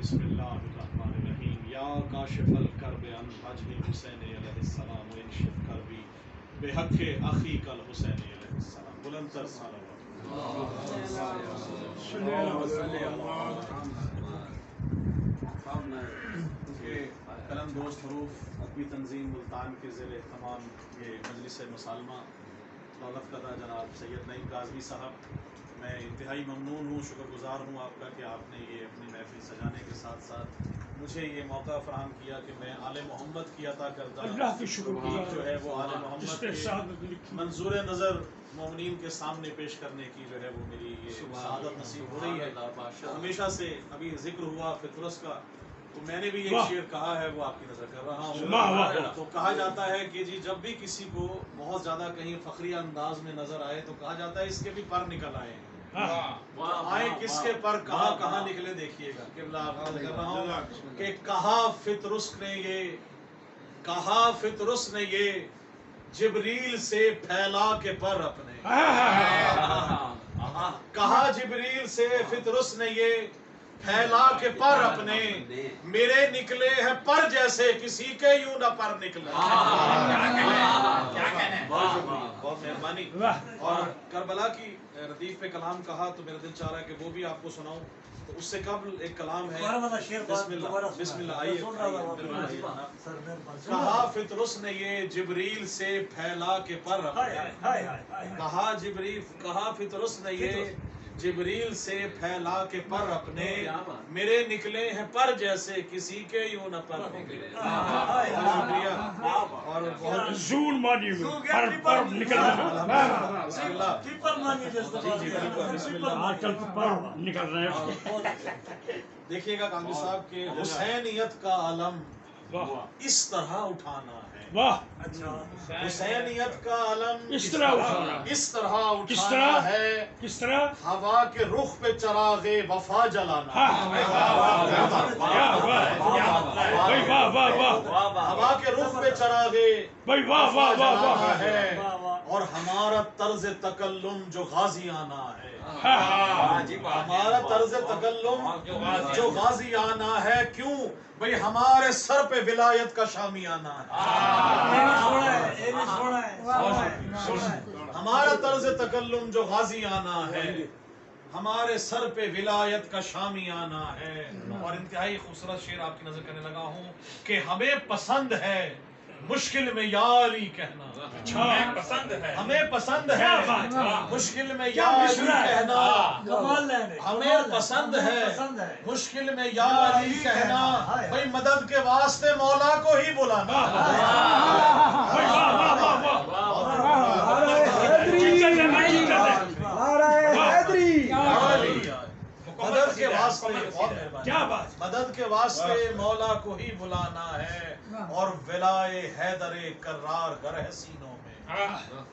بسم اللہ الرحمن الرحیم یا کاشف الکرب عن وجہ حسین علیہ السلام وانشف کربی بحق اخیک الحسین علیہ السلام. بلند تر صلوات. قلم دوست حروف ادبی تنظیم ملتان کے زیر اہتمام یہ مجلس مسالمہ دولت قدہ جناب سید نعیم کاظمی صاحب، میں انتہائی ممنون ہوں، شکر گزار ہوں آپ کا کہ آپ نے یہ اپنی محفل سجانے کے ساتھ ساتھ مجھے یہ موقع فراہم کیا کہ میں آل محمد کی عطا کردہ اللہ کی شکر جو ہے وہ آل محمد کے منظور نظر مومنین کے سامنے پیش کرنے کی جو ہے وہ میری یہ سعادت نصیب ہو رہی ہے. ہمیشہ سے ابھی ذکر ہوا فطرس کا، تو میں نے بھی ایک شعر کہا ہے، وہ آپ کی نظر کر رہا ہوں. تو کہا جاتا ہے کہ جی جب بھی کسی کو بہت زیادہ کہیں فخری انداز میں نظر آئے تو کہا جاتا ہے اس کے بھی پر نکل آئے ہیں. آئے کس کے پر کہاں کہاں نکلے دیکھیے گا. قبلہ آپ کو کر رہا ہوں کہ کہا فطرس نے یہ جبریل سے پھیلا کے پر اپنے. کہا جبریل سے فطرس نے یہ پھیلا کے پر اپنے، میرے نکلے ہیں پر جیسے کسی کے یوں نہ پر نکلے. بہت مہربانی. اور کربلا کی ردیف پہ کلام کہا تو میرا دل چاہ رہا ہے کہ وہ بھی آپ کو سناؤں. تو اس سے قبل ایک کلام ہے، بسم اللہ آئیے. کہا فطرس نے یہ جبریل سے پھیلا کے پر اپنے. کہا فطرس نے یہ جبریل سے پھیلا کے پر اپنے، میرے نکلے ہیں پر جیسے کسی کے یوں نہ پر نکلے. شکریہ. اور بہت زول مانی پر نکل رہے ہیں. دیکھیے گا کامل صاحب کہ حسینیت کا علم اس طرح اٹھانا ہے. واہ، حسینیت کا علم اس طرح اٹھانا، اس طرح اٹھانا ہے. کس طرح؟ ہوا کے رخ پہ چراغ وفا جلانا. ہوا کے رخ پہ چراغ وفا جلانا ہے، اور ہمارا طرز تکلم جو غازی آنا ہے. ہمارا طرز تکلم جو غازی آنا ہے. کیوں بھئی ہمارے سر پہ ولایت کا شامی آنا ہے. ہمارا طرز تکلم جو غازی آنا ہے، ہمارے سر پہ ولایت کا شامی آنا ہے. اور انتہائی خوبصورت شعر آپ کی نظر کرنے لگا ہوں کہ ہمیں پسند ہے مشکل میں یاری کہنا. ہمیں پسند ہے مشکل میں یاری کہنا. ہمیں پسند ہے مشکل میں یاری کہنا. بھئی مدد کے واسطے مولا کو ہی بلانا. مدد کے واسطے، مدد کے واسطے مولا کو ہی بلانا ہے. اور ولائے حیدر کرار گر ہے سینوں میں.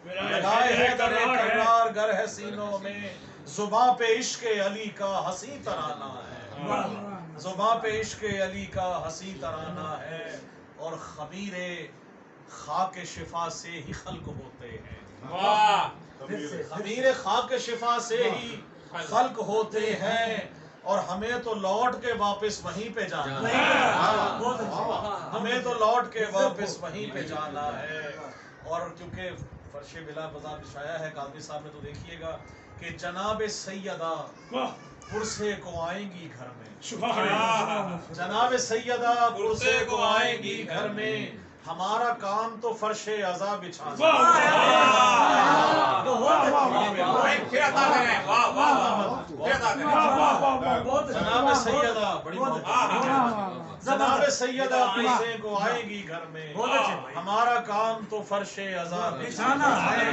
ولائے حیدر کرار گر ہے سینوں میں. زباں پہ عشق علی کا حسین ترانہ ہے. زباں پہ عشق علی کا حسین ترانہ ہے. اور خمیر خاک شفا سے ہی خلق ہوتے ہیں. خمیر خاک شفا سے ہی خلق ہوتے ہیں. اور ہمیں تو لوٹ کے واپس وہیں پہ جانا ہے. ہمیں تو لوٹ کے واپس وہیں پہ جانا ہے. اور کیونکہ فرش بلا بزا بچھایا ہے قاضی صاحب نے، تو دیکھیے گا کہ جناب سیدہ پرسے کو آئیں گی گھر میں. جناب سیدہ پرسے کو آئیں گی گھر میں. ہمارا کام تو فرش عزا بچھانا. جناب سیدہ بڑی جناب سیدہ پرسے کو آئے گی گھر میں. ہمارا کام تو فرش عزا بچھانا ہے.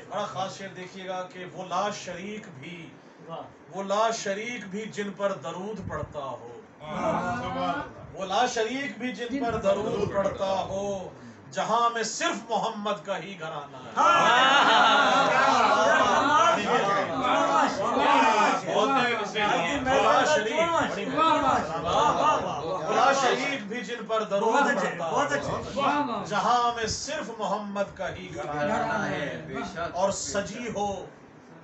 بڑا خاص شعر دیکھیے گا کہ وہ لا شریک بھی جن پر درود پڑتا ہو. وہ لا شریک بھی جن پر درود پڑتا ہو. جہاں میں صرف محمد کا ہی گھرانہ ہے. لا شریک بھی جن پر درود پڑتا ہو. جہاں میں صرف محمد کا ہی گھرانہ ہے. اور سجی ہو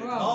9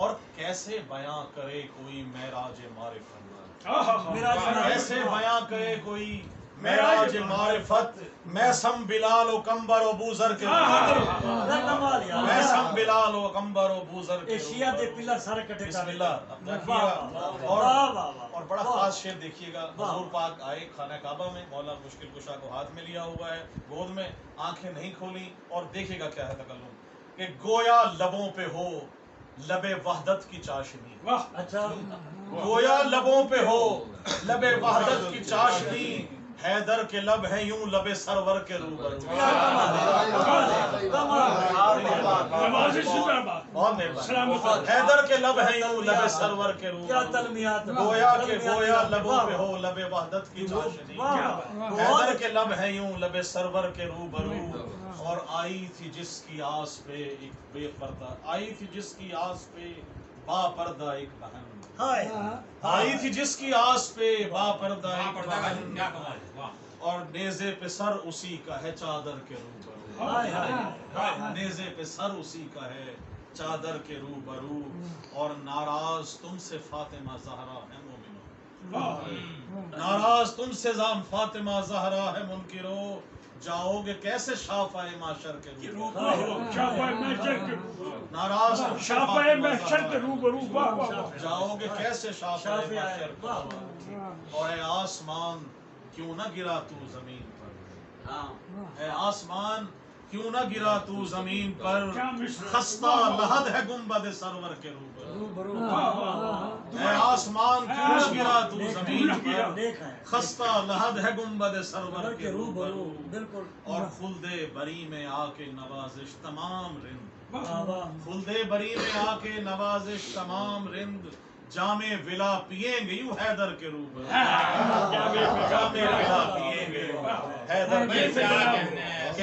اور کیسے بیاں کرے کوئی معراج معرفت، کیسے بیاں کرے کوئی معراج معرفت، میں سم بلال و کمبر و بوزر کے میں سم بلال و کمبر و بوزر کے ایشیا دے پلر سارے کٹے بسم اللہ اور بڑا خاص شعر دیکھیے گا. حضور پاک آئے خانہ کعبہ میں، مولا مشکل کشا کو ہاتھ میں لیا ہوا ہے گود میں، آنکھیں نہیں کھولی، اور دیکھیے گا کیا ہے تکلم کہ گویا لبوں پہ ہو لب وحدت کی چاشنی، اچھا گویا لبوں پہ ہو لب وحدت کی چاشنی، حیدر کے لب ہیں یوں لب سرور کے روبرو. حیدر کے لب ہیں یوں لب سرور کے روبرو، گویا لبوں پہ ہو لب وحدت کی چاشنی، حیدر کے لب ہیں یوں لب سرور کے روبرو. اور آئی تھی جس کی آس پہ ایک بے پردہ، آئی تھی جس کی آس پہ با پردہ ایک بہن، آئی تھی جس کی آس پہ با پردہ ایک بہن، اور نیزے پہ سر اسی کا ہے چادر کے روبرو، نیزے پہ سر اسی کا ہے چادر کے روبرو. اور ناراض تم سے فاطمہ زہرا ہے مومنو، ناراض تم سے فاطمہ زہرا ہے منکرو، جاؤ گے کیسے شافعِ معشر کے روبرو، ناراض شافعِ محشر کے روبرو، جاؤ گے کیسے شافعِ محشر کے روبرو. اور اے آسمان کیوں نہ گرا تو زمین پر، اے آسمان کیوں نہ گرا تو زمین پر، خستہ لحد ہے گنبد سرور کے روبرو، اے آسمان کیوں نہ گرا تو زمین پر، خستہ لحد ہے گنبد سرور کے روبرو. اور خلد بری میں آ کے نوازش تمام رند، خلد بری میں آ کے نوازش تمام رند، جام ولا پیئیں گے یوں حیدر کے روبرو، جام ولا پیئیں گے حیدر کے روبرو.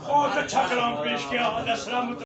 بہت اچھا کلام پیش کیا.